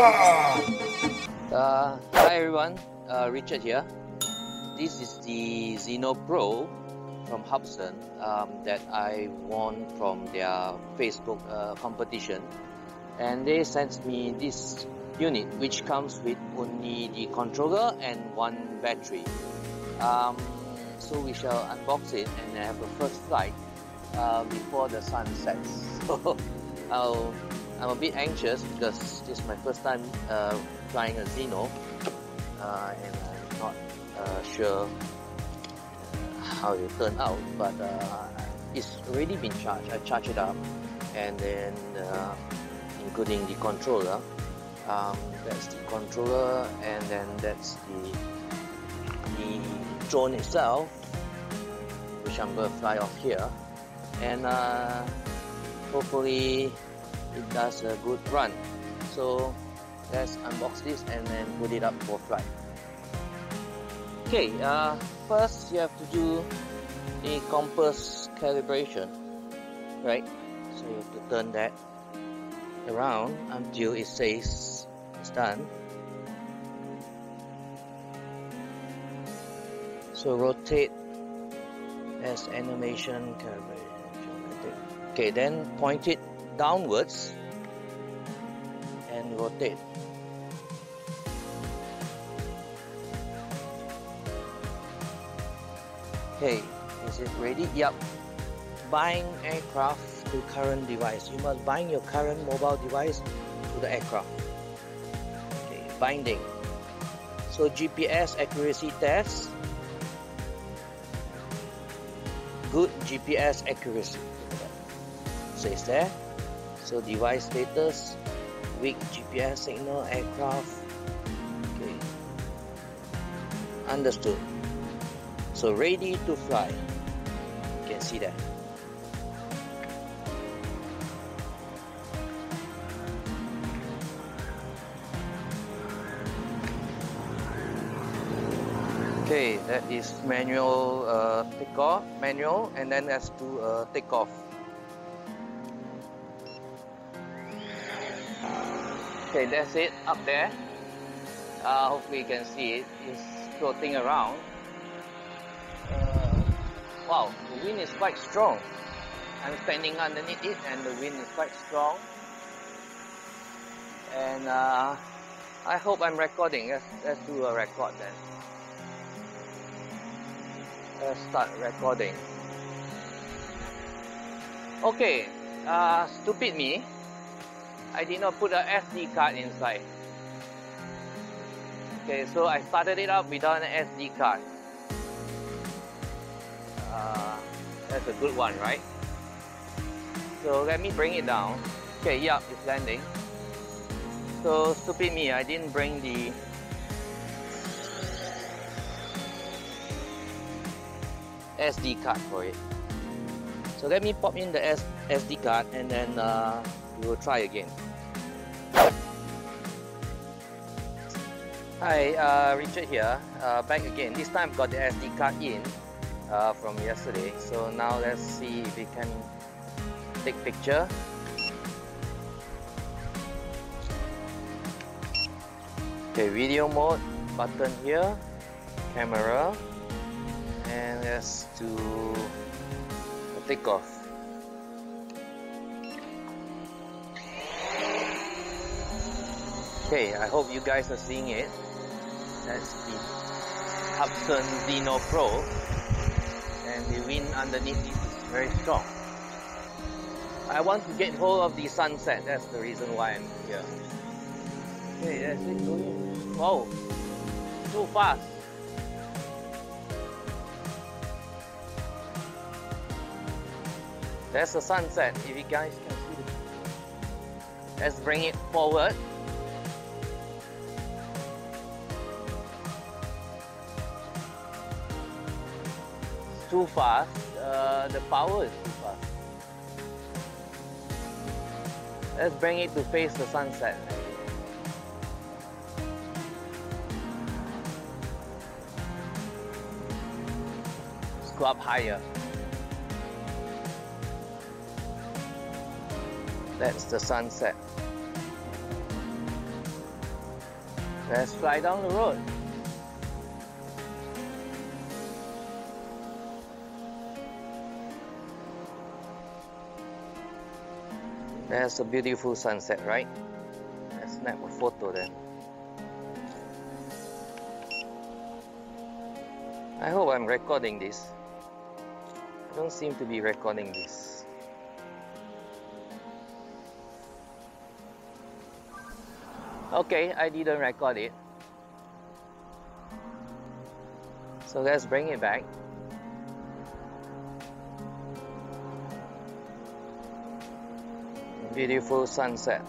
Hi everyone, Richard here. This is the Zino Pro from Hubsan that I won from their Facebook competition, and they sent me this unit which comes with only the controller and one battery. So we shall unbox it and have a first flight before the sun sets. So I'm a bit anxious because this is my first time flying a Zino, and I'm not sure how it will turn out, but it's already been charged. I charged it up, and then including the controller. That's the controller, and then that's the drone itself, which I'm going to fly off here, and hopefully it does a good run. So let's unbox this and then put it up for flight. Okay, first you have to do the compass calibration, right? So you have to turn that around until it says it's done. So rotate as animation calibration. Okay, then point it downwards and rotate. Okay, is it ready? Yep. Bind aircraft to current device. You must bind your current mobile device to the aircraft. Okay, binding. So GPS accuracy test. Good GPS accuracy. Says there. So device status, weak GPS signal, aircraft. Okay. Understood. So ready to fly. You can see that. Okay, that is manual takeoff, manual, and then let's do takeoff. Okay, that's it up there. Hopefully you can see it. It's floating around. Wow, the wind is quite strong. I'm standing underneath it and the wind is quite strong. And I hope I'm recording. Let's do a record then. Let's start recording. Okay, stupid me. I did not put an SD card inside. Okay, so I started it up without an SD card. That's a good one, right? So let me bring it down. Okay, yeah, it's landing. So stupid me, I didn't bring the SD card for it. So let me pop in the SD card and then we will try again. Hi, Richard here, back again. This time I've got the SD card in from yesterday. So now let's see if we can take picture. Okay, video mode, button here, camera, and let's do a takeoff. Okay, I hope you guys are seeing it. That's the Hubsan Zino Pro, and the wind underneath it is very strong. I want to get hold of the sunset. That's the reason why I'm here. Okay, that's it. Whoa, too fast. That's the sunset, if you guys can see it. Let's bring it forward. It's too fast. The power is too fast. Let's bring it to face the sunset. Let's go up higher. That's the sunset. Let's fly down the road. There's a beautiful sunset, right? Let's snap a photo then. I hope I'm recording this. I don't seem to be recording this. Okay, I didn't record it. So let's bring it back. Beautiful sunset.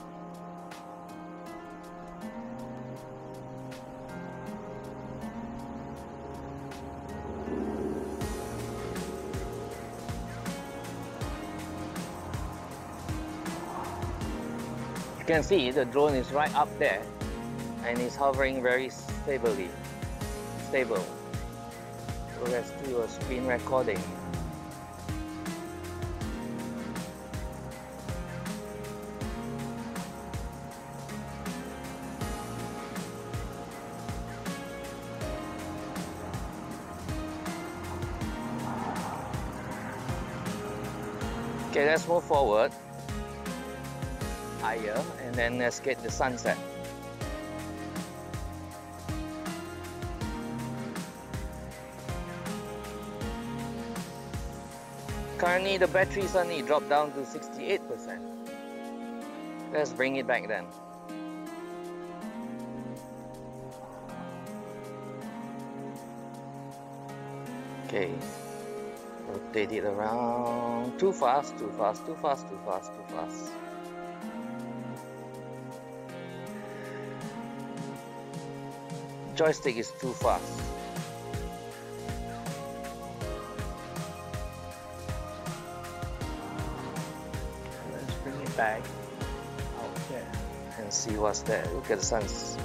You can see the drone is right up there and it's hovering very stable. So let's do a screen recording. Okay, let's move forward higher and then let's get the sunset. Currently the battery suddenly dropped down to 68%. Let's bring it back then. Okay. Rotate it around. Too fast. Joystick is too fast. Let's bring it back out there and see what's there. Look at the suns.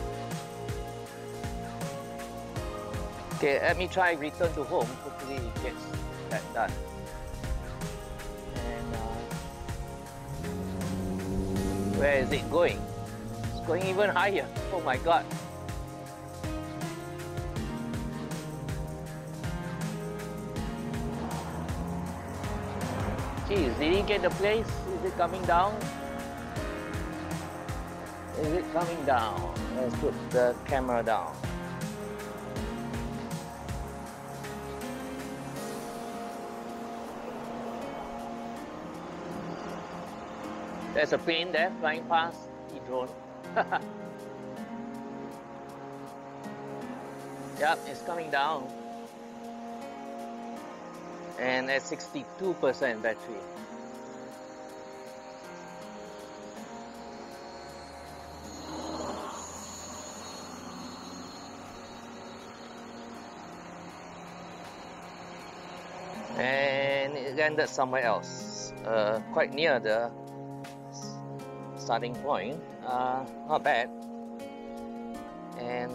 Okay, let me try return to home. Hopefully it gets that done. And where is it going? It's going even higher. Oh my god. Geez, did he get the place? Is it coming down? Is it coming down? Let's put the camera down. There's a plane there flying past the drone. Yep, it's coming down. And at 62% battery. And it landed somewhere else, quite near the starting point. Not bad. And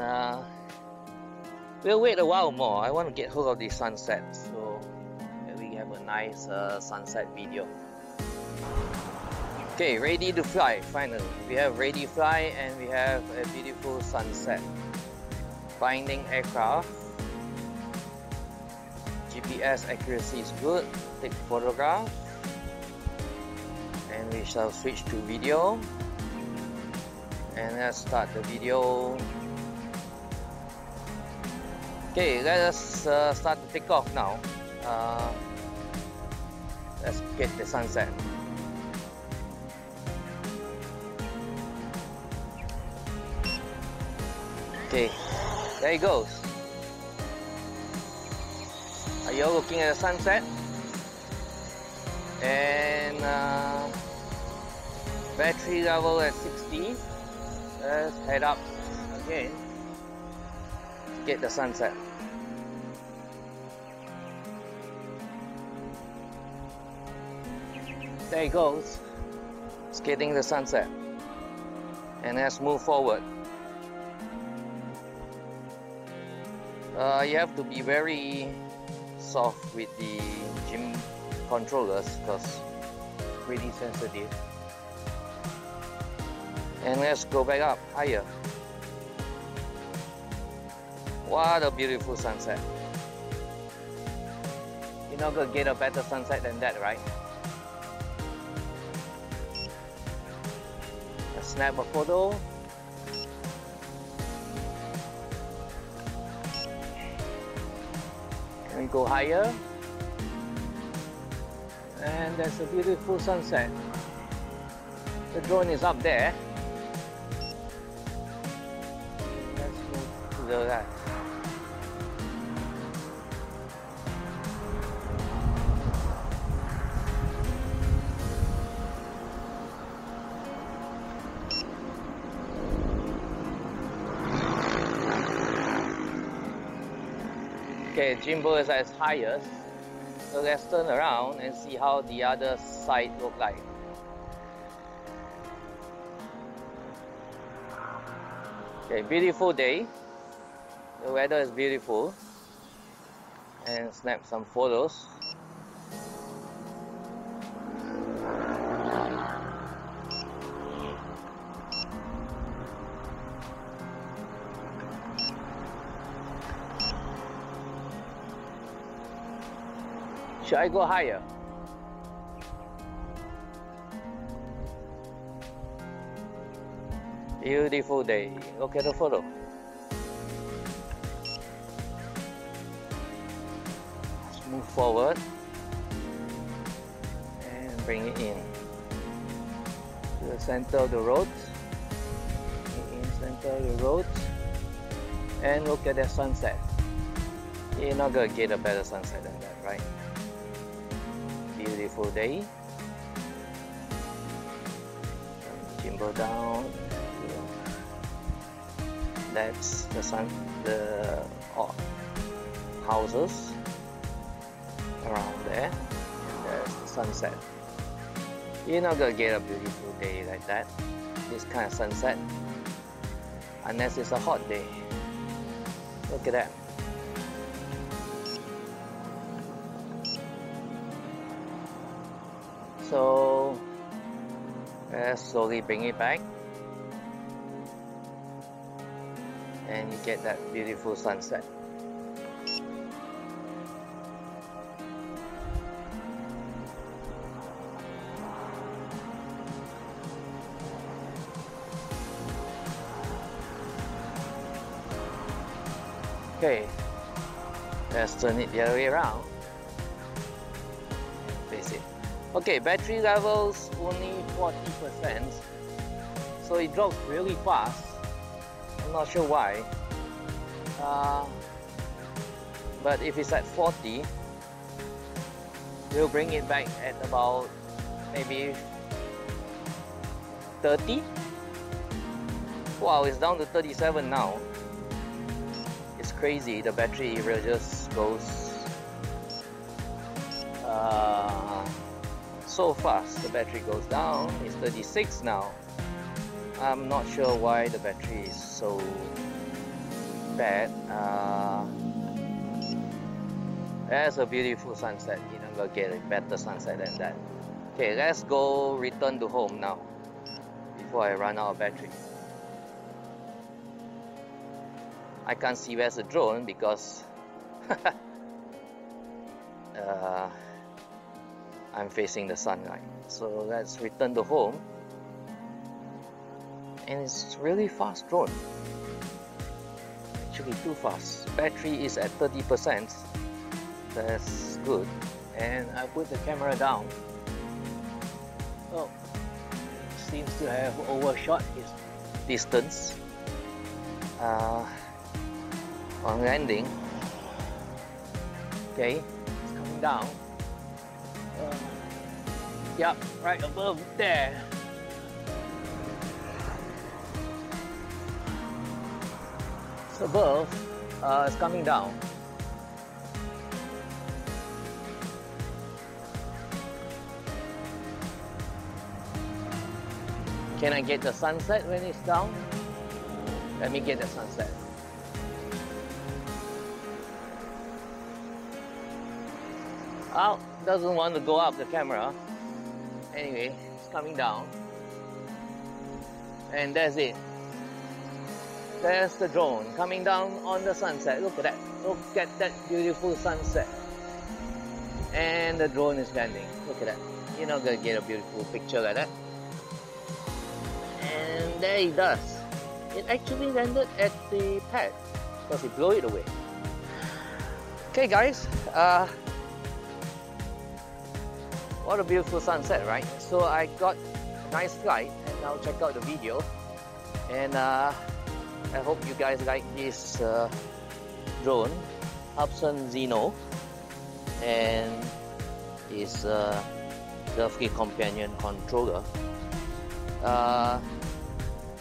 we'll wait a while more. I want to get hold of the sunset, so that we have a nice sunset video. Okay, ready to fly. Finally, we have ready to fly and we have a beautiful sunset. Finding aircraft. GPS accuracy is good. Take photograph. And we shall switch to video. And let's start the video. Okay, let us start to take off now. Let's get the sunset. Okay, there it goes. Are you all looking at the sunset? And battery level at 60. Let's head up again to get the sunset. There it goes. It's getting the sunset. And let's move forward. You have to be very soft with the gym controllers because it's pretty sensitive. And let's go back up higher. What a beautiful sunset. You're not gonna get a better sunset than that, right? Let's snap a photo. Can we go higher? And that's a beautiful sunset. The drone is up there. Let's move to the left. Okay, gimbal is at its highest. So let's turn around and see how the other side look like. Okay, beautiful day. The weather is beautiful. And snap some photos. Should I go higher? Beautiful day. Look at the photo. Let's move forward and bring it in to the center of the road. In center of the road, and look at that sunset. You're not gonna get a better sunset than that, right? Beautiful day. Gimbal down. That's the houses around there. And there's the sunset. You're not gonna get a beautiful day like that, this kind of sunset, unless it's a hot day. Look at that. So let's slowly bring it back, and you get that beautiful sunset. Okay, let's turn it the other way around. Face it. Okay, battery levels only 40%, so it drops really fast. I'm not sure why, but if it's at 40, we'll bring it back at about maybe 30. Wow, it's down to 37 now. It's crazy, the battery will just goes so fast. The battery goes down. It's 36 now. I'm not sure why the battery is so bad. That's a beautiful sunset. You're not gonna get a better sunset than that. Okay, let's go return to home now before I run out of battery. I can't see where's the drone because I'm facing the sunlight. So let's return to home. And it's really fast drone. Actually too fast. Battery is at 30%. That's good. And I put the camera down. Oh, seems to have overshot its distance on landing. Okay, it's coming down. Yep, right above there. It's above. It's coming down. Can I get the sunset when it's down? Let me get the sunset. Oh, doesn't want to go up the camera. Anyway, it's coming down. And that's it. there's the drone coming down on the sunset. Look at that. Look at that beautiful sunset. And the drone is landing. Look at that. You're not gonna get a beautiful picture like that. And there it does. It actually landed at the pad because it blew it away. Okay guys, what a beautiful sunset, right? So I got a nice flight and now check out the video. And I hope you guys like this drone, Hubsan Zino, and his lovely companion controller.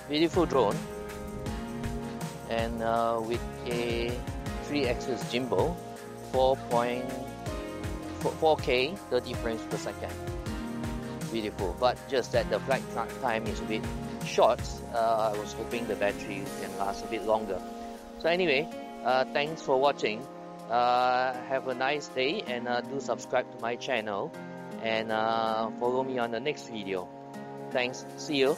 Beautiful drone, and with a 3-axis gimbal, 4K 30 frames per second. Beautiful, but just that the flight time is a bit short. I was hoping the battery can last a bit longer. So anyway, thanks for watching. Have a nice day, and do subscribe to my channel and follow me on the next video. Thanks, see you.